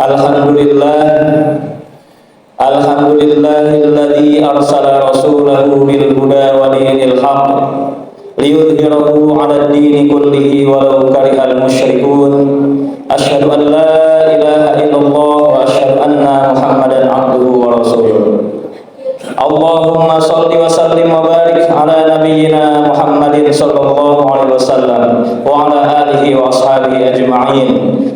Alhamdulillah, alhamdulillahilladzi arsala rasulahu bil huda wa dinil haqq liyudhhirahu 'alad dini kullihi walau karihal musyrikun. Asyhadu an la ilaha illallah wa asyhadu anna Muhammadan 'abduhu wa rasuluh. Allahumma shalli wa sallim wa barik ala nabiyyina Muhammadin sallallahu alaihi wasallam wa ala alihi wa ashabihi ajma'in.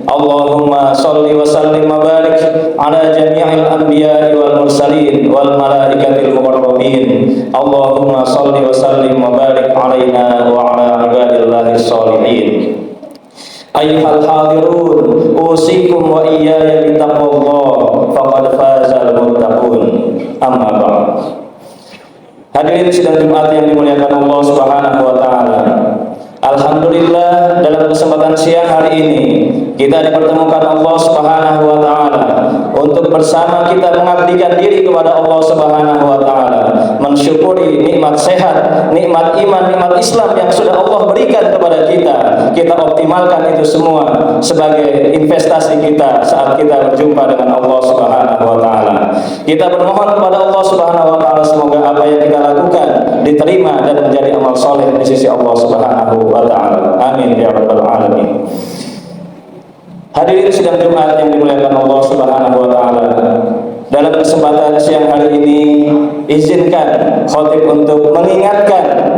Allahumma shalli wa sallim wa barik ala jami'il anbiya'i wal mursalin wal malaikatil muqarrabin. Allahumma shalli wa sallim wa barik alaina wa ala ibadillahis sholihin. Ayyuhal hadirun, usikum wa iyaya bitaqwallah, faqad fazal muttaqun. Amma ba'd. Hadirin sidang Jumat yang dimuliakan Allah Subhanahu wa taala. Alhamdulillah, dalam kesempatan siang hari ini kita dipertemukan Allah Subhanahu wa taala untuk bersama kita mengabdikan diri kepada Allah Subhanahu wa taala, mensyukuri nikmat sehat, nikmat iman, nikmat Islam yang sudah Allah berikan kepada kita. Kita optimalkan itu semua sebagai investasi kita saat kita berjumpa dengan Allah Subhanahu wa taala. Kita bermohon kepada Allah Subhanahu wa taala semoga apa yang kita lakukan diterima dan menjadi amal soleh di sisi Allah Subhanahu wa taala. Amin ya rabbal alamin. Hadirin sidang Jumat yang dimuliakan Allah Subhanahu wa taala. Dalam kesempatan siang hari ini izinkan khatib untuk mengingatkan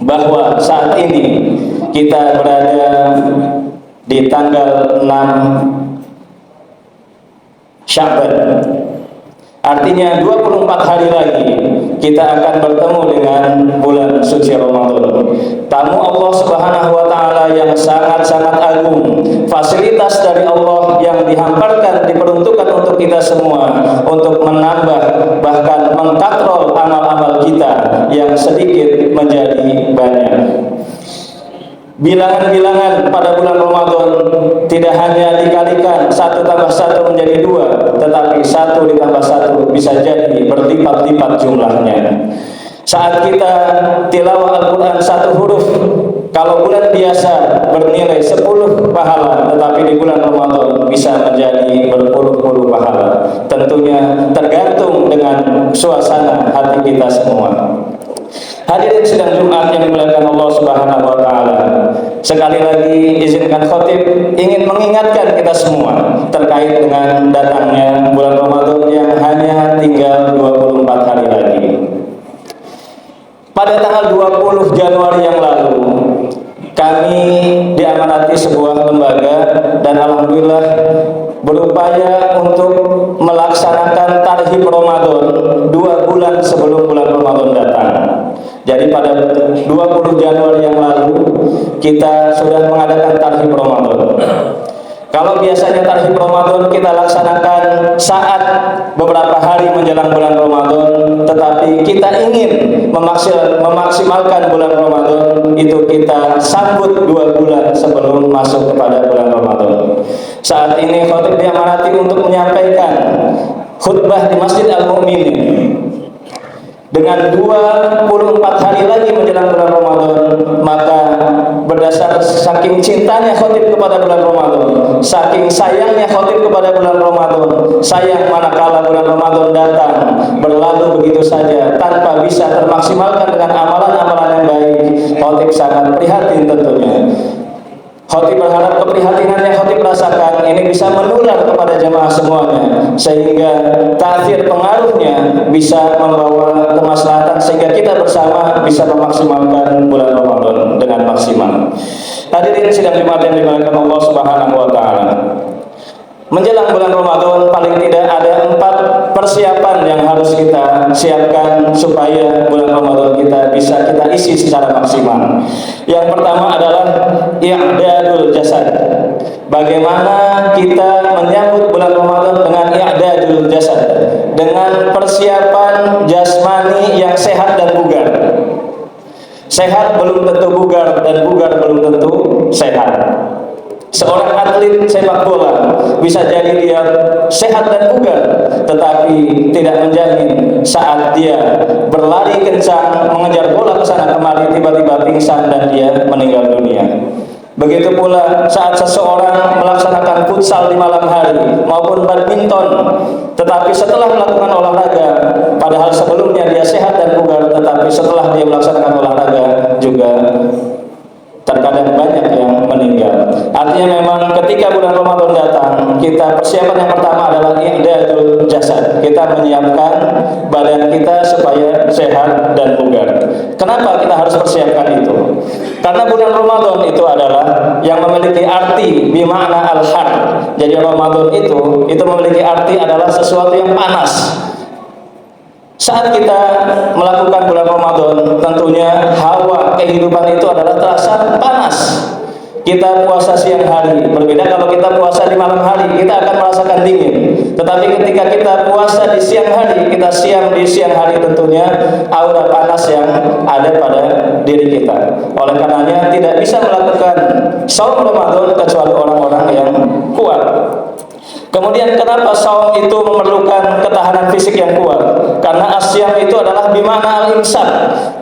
bahwa saat ini kita berada di tanggal 6 Sya'ban. Artinya 24 hari lagi kita akan bertemu dengan bulan suci Ramadan. Tamu Allah Subhanahu wa taala yang sangat-sangat agung, fasilitas dari Allah yang dihamparkan, diperuntukkan untuk kita semua untuk menambah bahkan mengkatrol amal-amal kita yang sedikit menjadi banyak. Bilangan-bilangan pada bulan Ramadan tidak hanya dikalikan 1 tambah 1 menjadi 2, tetapi 1 ditambah 1 bisa jadi berlipat-lipat jumlahnya. Saat kita tilawah Al-Quran 1 huruf, kalau bulan biasa bernilai 10 pahala, tetapi di bulan Ramadan bisa menjadi berpuluh-puluh pahala. Tentunya tergantung dengan suasana hati kita semua. Hadirin sidang Jumat yang dimuliakan Allah Subhanahu wa taala. Sekali lagi izinkan khatib ingin mengingatkan kita semua terkait dengan datangnya bulan Ramadan yang hanya tinggal 24 hari lagi. Pada tanggal 20 Januari yang lalu kami diamanati sebuah lembaga dan alhamdulillah berupaya untuk melaksanakan tarhib Ramadan 2 bulan sebelum bulan Ramadan datang. Jadi pada 20 Januari yang lalu kita sudah mengadakan tarhib Ramadan. Kalau biasanya tarhib Ramadan kita laksanakan saat beberapa hari menjelang bulan Ramadan, tetapi kita ingin memaksimalkan bulan Ramadan itu kita sambut 2 bulan sebelum masuk kepada bulan Ramadan. Saat ini khatib diamanati untuk menyampaikan khutbah di Masjid Al-Mu'minin. Dengan 24 hari lagi menjelang bulan Ramadan, maka berdasar saking cintanya khatib kepada bulan Ramadan, saking sayangnya khatib kepada bulan Ramadan, sayang manakala bulan Ramadan datang berlalu begitu saja tanpa bisa termaksimalkan dengan amalan-amalan yang baik. Khatib sangat prihatin tentunya. Khatib berharap keprihatinan yang khatib rasakan ini bisa menular kepada jamaah semuanya, sehingga ta'thir pengaruhnya bisa membawa kemaslahatan sehingga kita bersama bisa memaksimalkan bulan Ramadan dengan maksimal. Hadirin sidang Jumat yang dimuliakan Allah Subhanahu wa taala. Menjelang bulan Ramadan paling tidak ada 4 persiapan yang harus kita siapkan supaya bulan Ramadan kita bisa kita isi secara maksimal. Yang pertama adalah i'dadul jasad. Bagaimana kita menyambut bulan Ramadan dengan i'dadul jasad, dengan persiapan jasmani yang sehat dan bugar. Sehat belum tentu bugar dan bugar belum tentu sehat. Seorang atlet sepak bola bisa jadi dia sehat dan bugar, tetapi tidak menjamin saat dia berlari kencang mengejar bola ke sana kemari tiba-tiba pingsan dan dia meninggal dunia. Begitu pula saat seseorang melaksanakan futsal di malam hari maupun badminton, tetapi setelah melakukan olahraga, padahal sebelumnya dia sehat dan bugar, tetapi setelah dia melaksanakan olahraga juga terkadang banyak yang meninggal. Artinya memang ketika bulan Ramadan datang, kita persiapan yang pertama adalah i'dadul jasad. Kita menyiapkan badan kita supaya sehat dan bugar. Kenapa kita harus persiapkan itu? Karena bulan Ramadan itu adalah yang memiliki arti bimakna al-har. Jadi Ramadan itu memiliki arti adalah sesuatu yang panas. Saat kita melakukan bulan Ramadan, tentunya hawa kehidupan itu adalah terasa panas. Kita puasa siang hari, berbeda kalau kita puasa di malam hari, kita akan merasakan dingin. Tetapi ketika kita puasa di siang hari, kita siam di siang hari, tentunya aura panas yang ada pada diri kita. Oleh karenanya tidak bisa melakukan saum Ramadan kecuali orang-orang yang kuat. Kemudian kenapa saum itu memerlukan ketahanan fisik yang kuat? Karena asyam itu adalah bimakna al-imsak.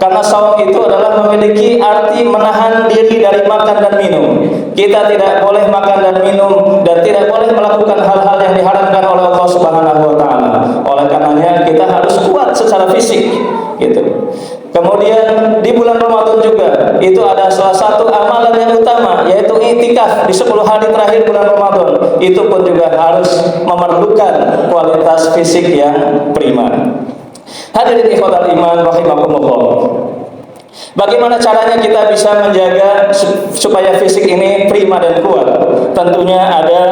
Karena saum itu adalah memiliki arti menahan diri dari makan dan minum. Kita tidak boleh makan dan minum dan tidak boleh melakukan hal-hal yang diharamkan oleh Allah Subhanahu wa taala. Oleh karenanya kita harus kuat secara fisik, gitu. Kemudian di bulan Ramadan juga itu ada salah satu amalan yang utama, yaitu i'tikaf di 10 hari terakhir bulan Ramadan. Itu pun juga harus memerlukan kualitas fisik yang prima. Hadirin ikhwatal iman rahimakumullah. Bagaimana caranya kita bisa menjaga supaya fisik ini prima dan kuat? Tentunya ada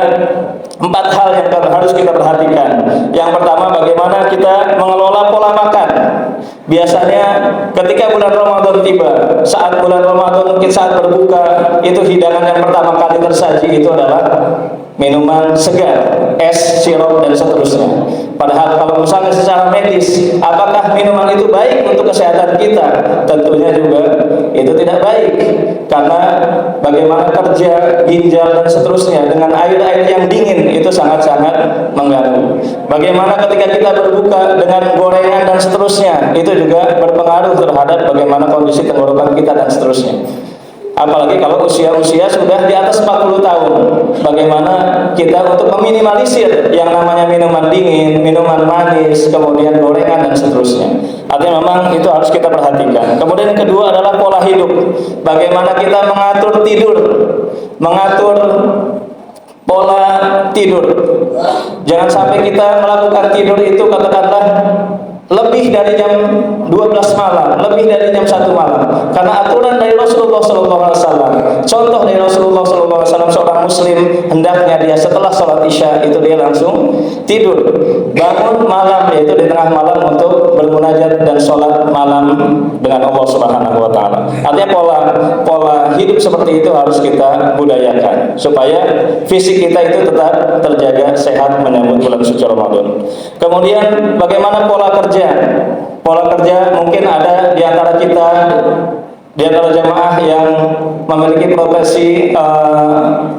4 hal yang harus kita perhatikan. Yang pertama, bagaimana kita mengelola pola makan. Biasanya ketika bulan Ramadan tiba, saat bulan Ramadan, saat berbuka, itu hidangan yang pertama kali tersaji itu adalah minuman segar, es, sirup, dan seterusnya. Padahal kalau misalnya secara medis, apakah minuman itu baik untuk kesehatan kita? Tentunya juga itu tidak baik. Karena bagaimana kerja ginjal dan seterusnya dengan air-air yang dingin itu sangat-sangat mengganggu. Bagaimana ketika kita berbuka dengan gorengan dan seterusnya, itu juga berpengaruh terhadap bagaimana kondisi tenggorokan kita dan seterusnya. Apalagi kalau usia-usia sudah di atas 40 tahun. Bagaimana kita untuk meminimalisir yang namanya minuman dingin, minuman manis, kemudian gorengan dan seterusnya. Artinya memang itu harus kita perhatikan. Kemudian yang kedua adalah pola hidup. Bagaimana kita mengatur tidur, mengatur pola tidur. Jangan sampai kita melakukan tidur itu katakanlah lebih dari jam 12 malam, lebih dari jam 1 malam. Karena aturan dari Rasulullah SAW, contoh dari Rasulullah SAW, seorang muslim hendaknya dia setelah sholat isya itu dia langsung tidur, bangun malam, yaitu di tengah malam untuk bermunajat dan sholat malam dengan Allah Subhanahu wa taala. Artinya pola hidup seperti itu harus kita budayakan supaya fisik kita itu tetap terjaga sehat menyambut bulan suci Ramadan. Kemudian bagaimana pola kerja? Pola kerja mungkin ada di antara kita, di antara jamaah yang memiliki profesi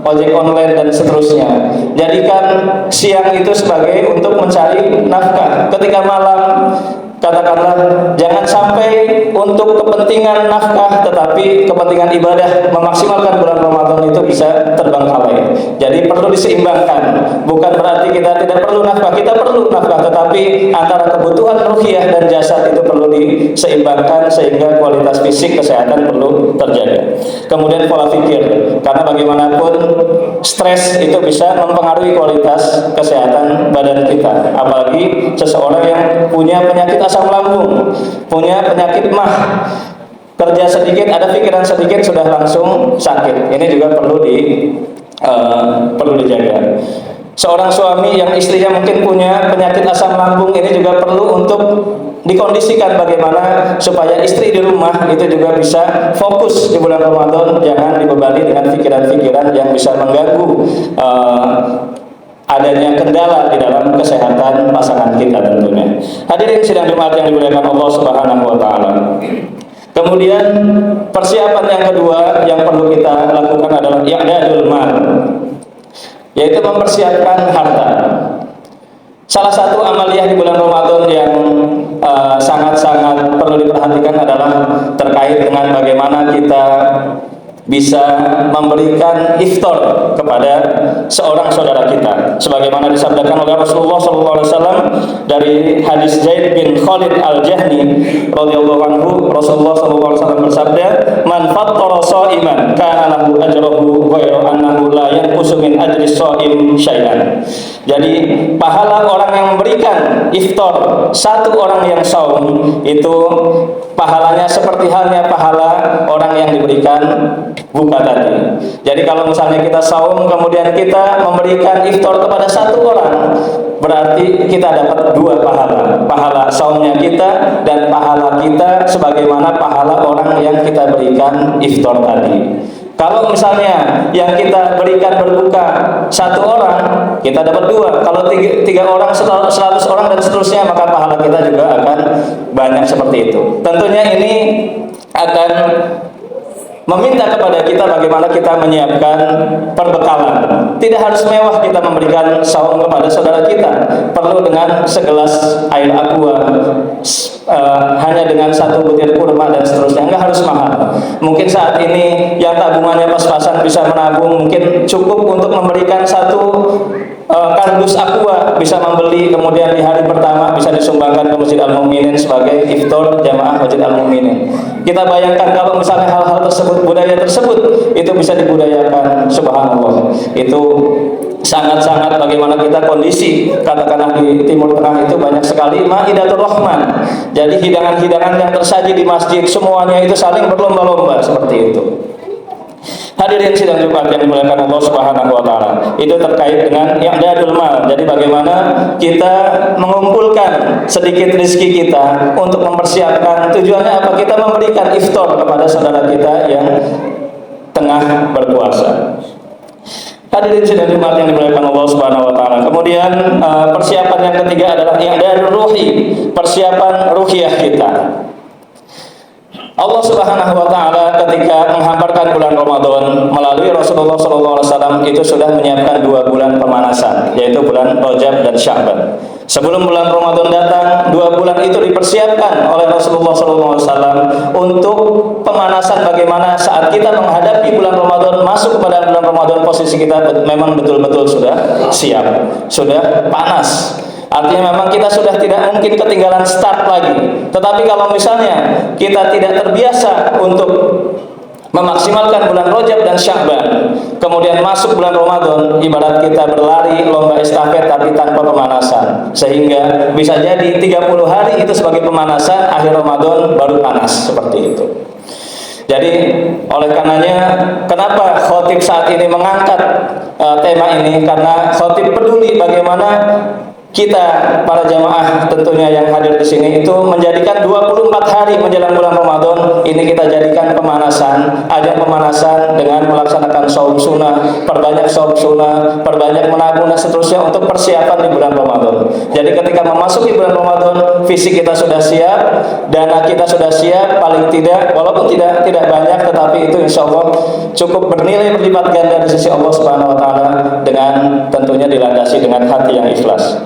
ojek online dan seterusnya. Jadikan siang itu sebagai untuk mencari nafkah. Ketika malam, katakanlah jangan sampai untuk kepentingan nafkah tetapi kepentingan ibadah memaksimalkan bulan Ramadan itu bisa terbengkalai. Jadi perlu diseimbangkan. Bukan berarti kita tidak perlu nafkah, kita perlu nafkah, tetapi antara kebutuhan ruhiyah dan jasad itu perlu diseimbangkan sehingga kualitas fisik kesehatan perlu terjaga. Kemudian pola pikir, karena bagaimanapun stres itu bisa mempengaruhi kualitas kesehatan badan kita. Apalagi seseorang yang punya penyakit asam lambung, punya penyakit mah, kerja sedikit, ada pikiran sedikit sudah langsung sakit. Ini juga perlu dijaga. Seorang suami yang istrinya mungkin punya penyakit asam lambung, ini juga perlu untuk dikondisikan bagaimana supaya istri di rumah itu juga bisa fokus di bulan Ramadan, jangan dibebani dengan pikiran-pikiran yang bisa mengganggu adanya kendala di dalam kesehatan pasangan kita tentunya. Hadirin sidang Jumat yang dimuliakan Allah Subhanahu wa taala. Kemudian persiapan yang kedua yang perlu kita lakukan adalah i'dadul mal, yaitu mempersiapkan harta. Salah satu amaliyah di bulan Ramadan yang sangat-sangat perlu diperhatikan adalah terkait dengan bagaimana kita bisa memberikan iftar kepada seorang saudara kita, sebagaimana disabdakan oleh Rasulullah SAW dari hadis Zaid bin Khalid Al-Jahni radhiyallahu anhu. Rasulullah SAW bersabda, "Man fattara sha'iman kana lahu ajruhu ghairu annahu la yanqusu min ajri shaim syai'an." Jadi pahala orang yang memberikan iftar satu orang yang saum itu pahalanya seperti halnya pahala orang yang diberikan buka tadi. Jadi kalau misalnya kita saum kemudian kita memberikan iftar kepada satu orang, berarti kita dapat dua pahala. Pahala saumnya kita dan pahala kita sebagaimana pahala orang yang kita berikan iftar tadi. Kalau misalnya yang kita berikan berbuka satu orang, kita dapat dua. Kalau tiga orang, 100 orang dan seterusnya, maka pahala kita juga akan banyak seperti itu. Tentunya ini akan meminta kepada kita bagaimana kita menyiapkan perbekalan. Tidak harus mewah kita memberikan saum kepada saudara kita. Perlu dengan segelas air aqua, hanya dengan satu butir kurma dan seterusnya. Enggak harus mahal. Mungkin saat ini yang tabungannya pas-pasan bisa menabung, mungkin cukup untuk memberikan satu kardus aqua, bisa membeli kemudian di hari pertama bisa disumbangkan ke Masjid Al-Mu'minin sebagai iftar jamaah Masjid Al-Mu'minin. Kita bayangkan kalau misalnya hal-hal tersebut, budaya tersebut itu bisa dibudayakan, subhanallah. Itu sangat-sangat bagaimana kita kondisi, katakanlah di Timur Tengah itu banyak sekali Maidatul Rahman. Jadi hidangan-hidangan yang tersaji di masjid semuanya itu saling berlomba-lomba seperti itu. Hadirin sidang Jumat yang dimuliakan Allah Subhanahu wa taala. Itu terkait dengan i'dadul mal. Jadi bagaimana kita mengumpulkan sedikit rezeki kita untuk mempersiapkan, tujuannya apa? Kita memberikan iftar kepada saudara kita yang tengah berpuasa. Hadirin sidang Jumat yang dimuliakan Allah Subhanahu wa taala. Kemudian persiapan yang ketiga adalah i'dadul ruhi, persiapan ruhiyah kita. Allah Subhanahu wa taala ketika menghamparkan bulan Ramadan melalui Rasulullah SAW itu sudah menyiapkan 2 bulan pemanasan, yaitu bulan Rajab dan Sya'ban. Sebelum bulan Ramadan datang, 2 bulan itu dipersiapkan oleh Rasulullah SAW untuk pemanasan, bagaimana saat kita menghadapi bulan Ramadan, masuk kepada bulan Ramadan, posisi kita memang betul-betul sudah siap, sudah panas. Artinya memang kita sudah tidak mungkin ketinggalan start lagi. Tetapi kalau misalnya kita tidak terbiasa untuk memaksimalkan bulan Rajab dan Sya'ban, kemudian masuk bulan Ramadan, ibarat kita berlari lomba estafet tapi tanpa pemanasan, sehingga bisa jadi 30 hari itu sebagai pemanasan, akhir Ramadan baru panas, seperti itu. Jadi oleh karenanya kenapa khotib saat ini mengangkat tema ini, karena khotib peduli bagaimana kita para jamaah tentunya yang hadir di sini itu menjadikan 24 hari menjelang bulan Ramadan ini kita jadikan pemanasan, ajang pemanasan dengan melaksanakan saum sunnah, perbanyak saum sunnah, perbanyak menabung dan seterusnya untuk persiapan di bulan Ramadan. Jadi ketika memasuki bulan Ramadan, fisik kita sudah siap, dana kita sudah siap, paling tidak walaupun tidak banyak, tetapi itu insya Allah cukup bernilai berlipat ganda di sisi Allah Subhanahu Wa Taala dengan tentunya dilandasi dengan hati yang ikhlas.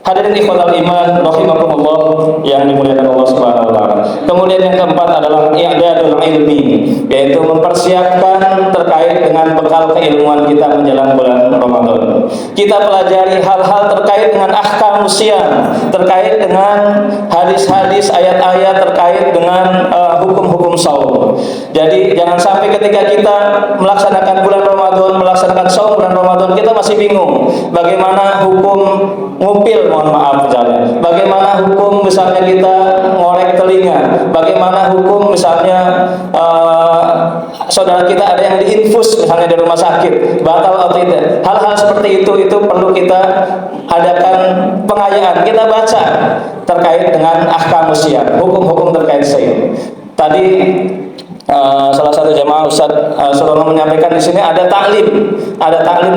Hadirin ikhwatal iman rahimakumullah yang dimuliakan Allah Subhanahu wa taala. Kemudian yang keempat adalah i'dadul ilmi, yaitu mempersiapkan terkait dengan bekal keilmuan kita menjelang bulan Ramadan. Kita pelajari hal-hal terkait dengan ahkam siyam, terkait dengan hadis-hadis, ayat-ayat terkait dengan hukum-hukum saum. Jadi jangan sampai ketika kita melaksanakan bulan Ramadan, melaksanakan saum bulan Ramadan, kita masih bingung bagaimana hukum ngupil, mohon maaf misalnya, bagaimana hukum misalnya kita ngorek telinga, bagaimana hukum misalnya saudara kita ada yang diinfus misalnya di rumah sakit, batal atau tidak. Hal-hal seperti itu perlu kita adakan pengayaan, kita baca terkait dengan ahkam siyam, hukum-hukum terkait siyam. Tadi salah satu jamaah Ustaz Surono menyampaikan di sini ada taklim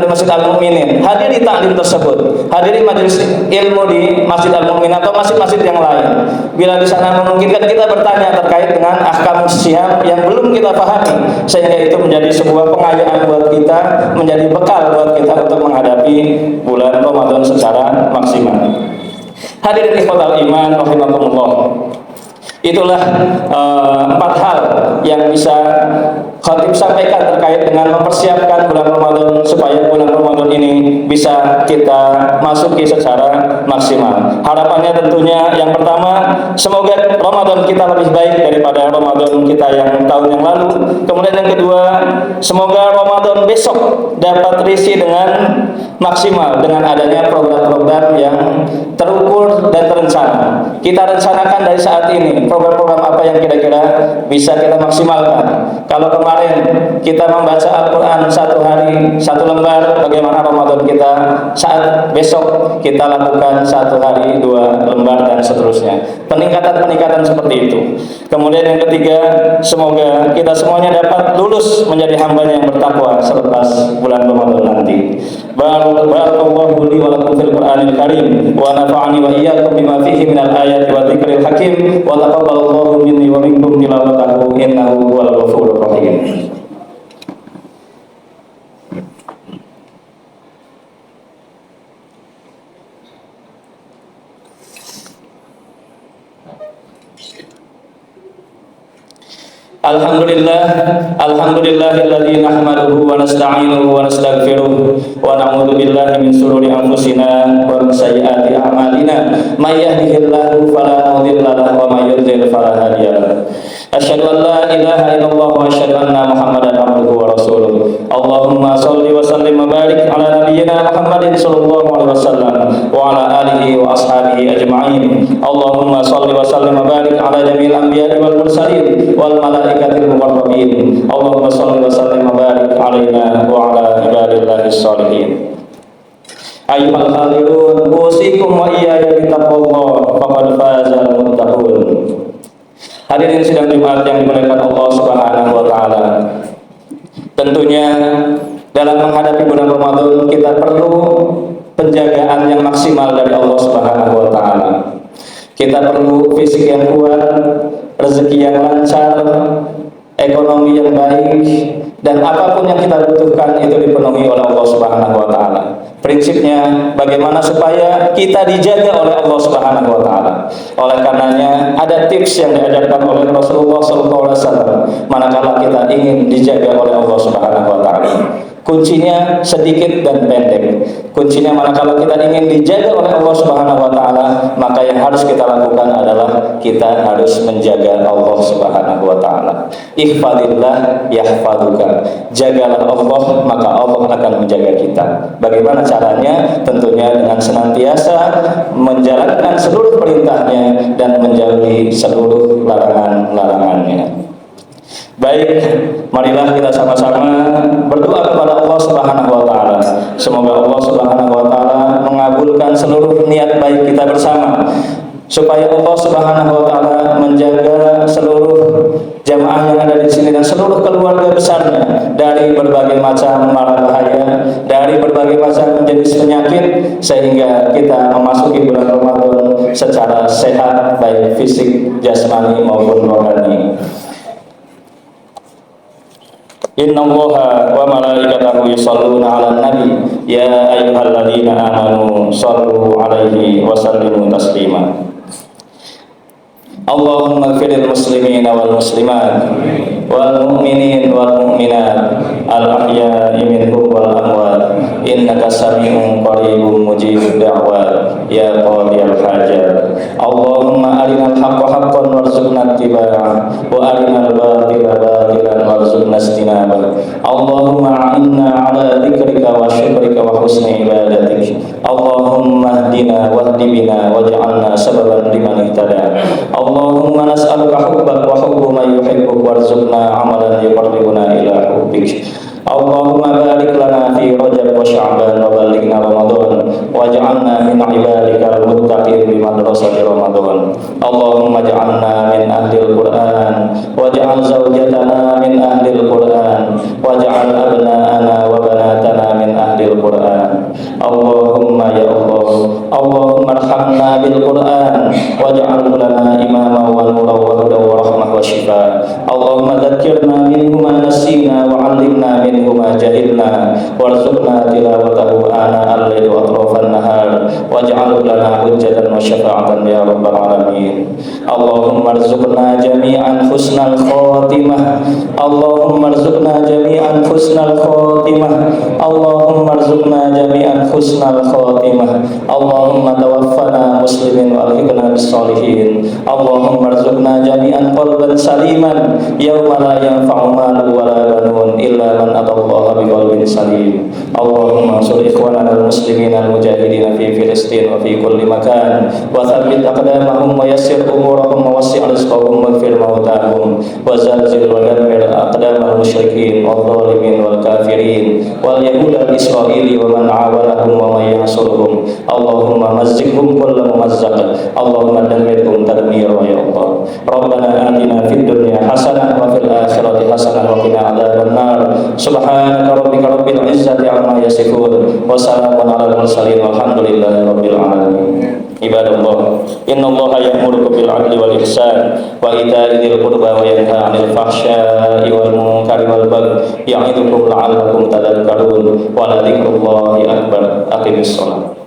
di Masjid Al-Mu'minin. Hadiri taklim tersebut, hadiri majelis ilmu di Masjid Al-Mu'minin atau masjid-masjid yang lain. Bila di sana memungkinkan, kita bertanya terkait dengan ahkam siyam yang belum kita pahami, sehingga itu menjadi sebuah pengayaan buat kita, menjadi bekal buat kita untuk menghadapi bulan Ramadan secara maksimal. Hadirin ikhwatal iman rahimakumullah. Itulah empat hal yang bisa khatib sampaikan terkait dengan mempersiapkan bulan Ramadan supaya bulan Ramadan ini bisa kita masuki secara maksimal. Harapannya tentunya yang pertama, semoga Ramadan kita lebih baik daripada Ramadan kita yang tahun yang lalu. Kemudian yang kedua, semoga Ramadan besok dapat terisi dengan maksimal dengan adanya program-program yang terukur dan terencana. Kita rencanakan dari saat ini program-program apa yang kira-kira bisa kita maksimalkan. Kalau kemarin kita membaca Al-Quran satu hari, satu lembar, bagaimana Ramadan kita saat besok kita lakukan satu hari, 2 lembar dan seterusnya. Peningkatan-peningkatan seperti itu. Kemudian yang ketiga, semoga kita semuanya dapat lulus menjadi hambanya yang bertakwa selepas bulan Ramadan nanti. Barakallahu li wa lakum fil Qur'anil Karim wa nafa'ani wa iyyakum bima fihi minal ayati wa dzikril hakim wa taqabbalallahu minni wa minkum tilawatahu innahu huwal ghafurur rahim. Alhamdulillahilladzi nahmaduhu wa nasta'inuhu wa nastaghfiruh wa na'udzu billahi min shururi anfusina wa min sayyiati a'malina may yahdihillahu fala mudilla lahu wa may yudlil fala hadiya lahu. Asyhadu an la ilaha illallah wa asyhadu anna Muhammadan abduhu wa rasuluh. Allahumma shalli wa sallim wa barik ala nabiyyina Muhammadin sallallahu alaihi wasallam wa ala alihi wa ashabihi ajma'in. Allahumma shalli wa sallim wa barik ala jamil anbiya'i wal mursalin wal malaikatil muqarrabin. Allahumma shalli wa sallim wa barik alaina wa ala ibadillahis shalihin. Ayyuhal hadirun, usikum wa iyaya bittaqwallah faqad fazal muttaqun. Hadirin sidang Jumat yang dimuliakan Allah Subhanahu wa taala. Tentunya dalam menghadapi bulan Ramadan kita perlu penjagaan yang maksimal dari Allah Subhanahu wa taala. Kita perlu fisik yang kuat, rezeki yang lancar, ekonomi yang baik, dan apapun yang kita butuhkan itu dipenuhi oleh Allah Subhanahu wa taala. Prinsipnya bagaimana supaya kita dijaga oleh Allah Subhanahu wa taala. Oleh karenanya ada tips yang diajarkan oleh Rasulullah sallallahu alaihi wasallam manakala kita ingin dijaga oleh Allah Subhanahu wa taala. Kuncinya sedikit dan pendek. Kuncinya manakala kita ingin dijaga oleh Allah Subhanahu wa taala, maka yang harus kita lakukan adalah kita harus menjaga Allah Subhanahu wa taala. Ihfadillah yahfaduka. Jagalah Allah, maka Allah akan menjaga kita. Bagaimana caranya? Tentunya dengan senantiasa menjalankan seluruh perintahnya dan menjauhi seluruh larangan-larangannya. Baik, marilah kita sama-sama berdoa kepada Allah Subhanahu wa taala. Semoga Allah Subhanahu wa taala mengabulkan seluruh niat baik kita bersama, supaya Allah Subhanahu wa taala menjaga seluruh jamaah yang ada di sini dan seluruh keluarga besarnya dari berbagai macam mara bahaya, dari berbagai macam jenis penyakit, sehingga kita memasuki bulan Ramadan secara sehat baik fisik, jasmani maupun rohani. Innallaha wa malaikatahu yusholluna 'alan nabi ya ayyuhalladzina amanu shallu 'alaihi wa sallimu taslima. Allahumma ighfiril muslimina wal muslimat wal mu'minin wal mu'minat al ahya'i minhum wal amwat innaka sami'un qaribun mujibud da'wat ya qadiyal hajat. Allahumma arinal haqqa haqqan warzuqna ittiba'ah wa arinal batila batilan warzuqna istinabah. Allahumma a'inna ala dzikrika wa syukrika wa husni ibadatik. Allahumma hdina wahdi bina waj'alna sababan liman ihtada. Allahumma nas'aluka hubbak wa hubbu man yuhibbuk warzuqna amalan yuqarribuna ila hubbik. Allahumma barik lana fi Rajab wa Sya'ban wa ballighna Ramadan waj'alna min ibadikal muttaqin bi madrasati Ramadan. Allahumma ij'alna min ahlil Qur'an waj'al zawjatana min ahlil Qur'an waj'al abna'ana wa banatana min ahlil Qur'an. Allahumma ya Allah, Allahumma arhamna bil Qur'an waj'al lana imama wa nura wa huda wa rahmah wa shifa. Allahumma dzakkirna minhu ma nasina wa 'allimna minhu ma jahilna warzuqna tilawatahu ana al-laili wa atrafan nahar wa waj'alhu lana hujjatan wa syafa'atan ya rabbal alamin. Allahumma arzuqna jami'an husnal khatimah. Allahumma arzuqna jami'an husnal khatimah. Allahumma arzuqna jami'an husnal khatimah. Allahumma tawaffana muslimin wa alhiqna bis solihin. Allahumma arzuqna jami'an qalban saliman yauma la yanfa'u malun wa la banun illa man atallaha biqalbin salim. Allahumma ansur ikhwanana al-muslimin al-mujahidin fi Filistin wa fi kulli makan wa thabbit aqdamahum wa yassir umurahum wa wassi' rizqahum waghfir mautahum wa zalzil wa dammir aqdamal musyrikin wal zalimin wal kafirin wal yahud al-israili wa man awanahum wa man yansurhum. Allahumma mazziqhum kulla mumazzaq. Allahumma dammirhum tadmira ya Allah. Rabbana atina fid dunya hasanah wa fil akhirati hasanah wa qina adzaban nar. Subhanaka rabbika rabbil izzati amma yasifun wa salamun alal mursalin walhamdulillahi rabbil alamin. Ibadallah, innallaha ya'muru bil 'adli wal ihsan wa ita'i dzil qurba wa yanha 'anil fahsya'i wal munkari wal baghi ya'idukum la'allakum tadhakkarun wa la dzikrullahi akbar. Aqimis shalah.